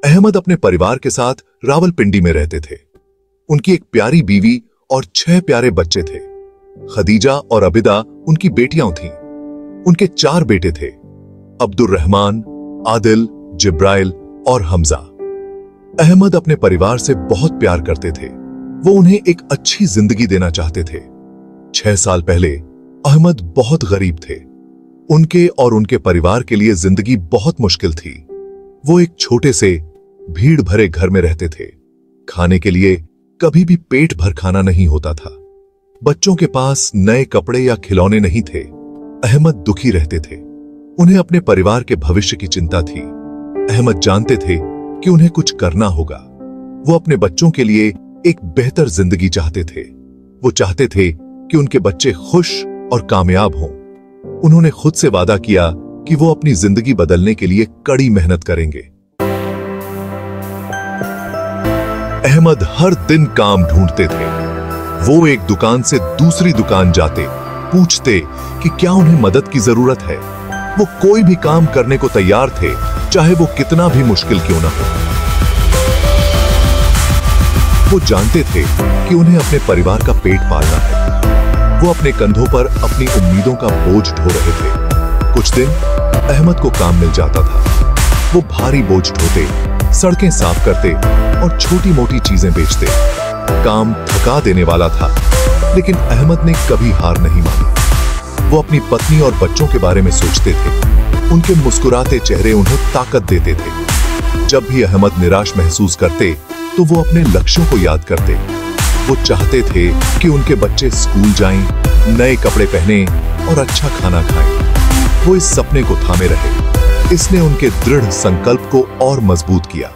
अहमद अपने परिवार के साथ रावलपिंडी में रहते थे। उनकी एक प्यारी बीवी और 6 प्यारे बच्चे थे। खदीजा और अबिदा उनकी बेटियां थीं। उनके 4 बेटे थे, अब्दुल रहमान, आदिल, जिब्राइल और हमजा। अहमद अपने परिवार से बहुत प्यार करते थे। वो उन्हें एक अच्छी जिंदगी देना चाहते थे। 6 साल पहले अहमद बहुत गरीब थे। उनके और उनके परिवार के लिए जिंदगी बहुत मुश्किल थी। वो एक छोटे से भीड़ भरे घर में रहते थे। खाने के लिए कभी भी पेट भर खाना नहीं होता था। बच्चों के पास नए कपड़े या खिलौने नहीं थे। अहमद दुखी रहते थे। उन्हें अपने परिवार के भविष्य की चिंता थी। अहमद जानते थे कि उन्हें कुछ करना होगा। वो अपने बच्चों के लिए एक बेहतर जिंदगी चाहते थे। वो चाहते थे कि उनके बच्चे खुश और कामयाब हों। उन्होंने खुद से वादा किया कि वो अपनी जिंदगी बदलने के लिए कड़ी मेहनत करेंगे। अहमद हर दिन काम ढूंढते थे। वो एक दुकान से दूसरी दुकान जाते, पूछते कि क्या उन्हें मदद की जरूरत है। वो कोई भी काम करने को तैयार थे, चाहे वो कितना भी मुश्किल क्यों ना हो। वो जानते थे कि उन्हें अपने परिवार का पेट पालना है। वो अपने कंधों पर अपनी उम्मीदों का बोझ ढो रहे थे। कुछ दिन अहमद को काम मिल जाता था। वो भारी बोझ ढोते, सड़कें साफ करते और छोटी मोटी चीजें बेचते। काम थका देने वाला था, लेकिन अहमद ने कभी हार नहीं मानी। वो अपनी पत्नी और बच्चों के बारे में सोचते थे। उनके मुस्कुराते चेहरे उन्हें ताकत देते थे। जब भी अहमद निराश महसूस करते तो वो अपने लक्ष्यों को याद करते। वो चाहते थे कि उनके बच्चे स्कूल जाएं, नए कपड़े पहने और अच्छा खाना खाएं। वो इस सपने को थामे रहे। इसने उनके दृढ़ संकल्प को और मजबूत किया।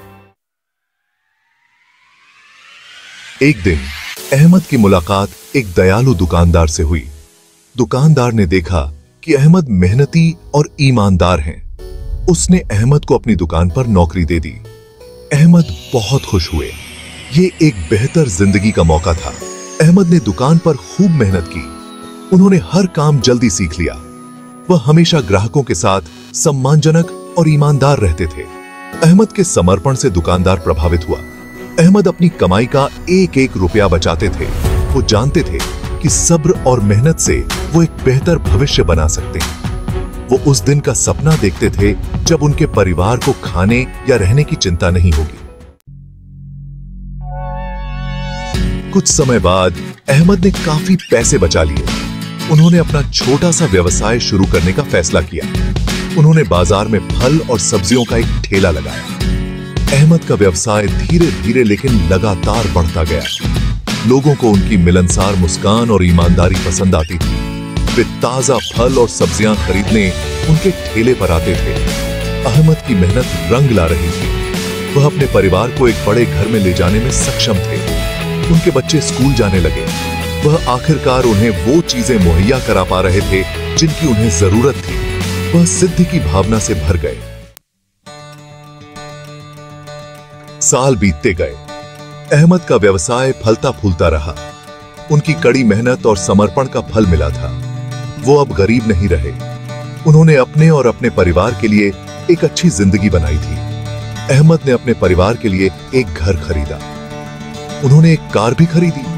एक दिन अहमद की मुलाकात एक दयालु दुकानदार से हुई। दुकानदार ने देखा कि अहमद मेहनती और ईमानदार हैं। उसने अहमद को अपनी दुकान पर नौकरी दे दी। अहमद बहुत खुश हुए। ये एक बेहतर जिंदगी का मौका था। अहमद ने दुकान पर खूब मेहनत की। उन्होंने हर काम जल्दी सीख लिया। वह हमेशा ग्राहकों के साथ सम्मानजनक और ईमानदार रहते थे। अहमद के समर्पण से दुकानदार प्रभावित हुआ। अहमद अपनी कमाई का एक एक रुपया बचाते थे। वो जानते थे कि सब्र और मेहनत से वो एक बेहतर भविष्य बना सकते हैं। वो उस दिन का सपना देखते थे जब उनके परिवार को खाने या रहने की चिंता नहीं होगी। कुछ समय बाद अहमद ने काफी पैसे बचा लिए। उन्होंने अपना छोटा सा व्यवसाय शुरू करने का फैसला किया। उन्होंने बाजार में फल और सब्जियों का एक ठेला लगाया। अहमद का व्यवसाय धीरे धीरे लेकिन लगातार बढ़ता गया। लोगों को उनकी मिलनसार मुस्कान और ईमानदारी पसंद आती थी। वे ताजा फल और सब्जियां खरीदने उनके ठेले पर आते थे। अहमद की मेहनत रंग ला रही थी। वह अपने परिवार को एक बड़े घर में ले जाने में सक्षम थे। उनके बच्चे स्कूल जाने लगे। वह आखिरकार उन्हें वो चीजें मुहैया करा पा रहे थे जिनकी उन्हें जरूरत थी। वह सिद्धि की भावना से भर गए। साल बीतते गए। अहमद का व्यवसाय फलता फूलता रहा। उनकी कड़ी मेहनत और समर्पण का फल मिला था। वो अब गरीब नहीं रहे। उन्होंने अपने और अपने परिवार के लिए एक अच्छी जिंदगी बनाई थी। अहमद ने अपने परिवार के लिए एक घर खरीदा। उन्होंने एक कार भी खरीदी।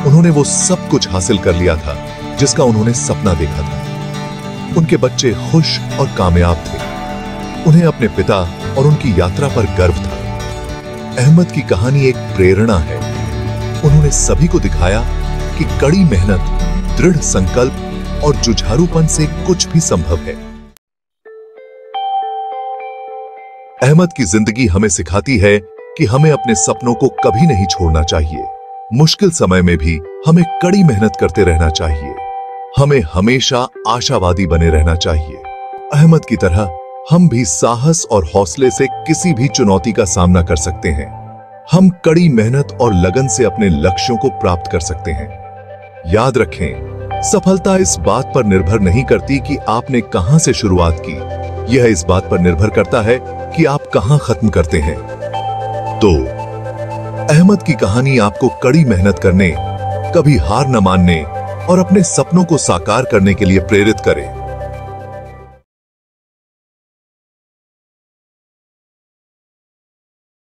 उन्होंने वो सब कुछ हासिल कर लिया था जिसका उन्होंने सपना देखा था। उनके बच्चे खुश और कामयाब थे। उन्हें अपने पिता और उनकी यात्रा पर गर्व था। अहमद की कहानी एक प्रेरणा है। उन्होंने सभी को दिखाया कि कड़ी मेहनत, दृढ़ संकल्प और जुझारूपन से कुछ भी संभव है। अहमद की जिंदगी हमें सिखाती है कि हमें अपने सपनों को कभी नहीं छोड़ना चाहिए। मुश्किल समय में भी हमें कड़ी मेहनत करते रहना चाहिए। हमें हमेशा आशावादी बने रहना चाहिए। अहमद की तरह हम भी साहस और हौसले से किसी भी चुनौती का सामना कर सकते हैं। हम कड़ी मेहनत और लगन से अपने लक्ष्यों को प्राप्त कर सकते हैं। याद रखें, सफलता इस बात पर निर्भर नहीं करती कि आपने कहां से शुरुआत की। यह इस बात पर निर्भर करता है कि आप कहां खत्म करते हैं। तो अहमद की कहानी आपको कड़ी मेहनत करने, कभी हार न मानने और अपने सपनों को साकार करने के लिए प्रेरित करे।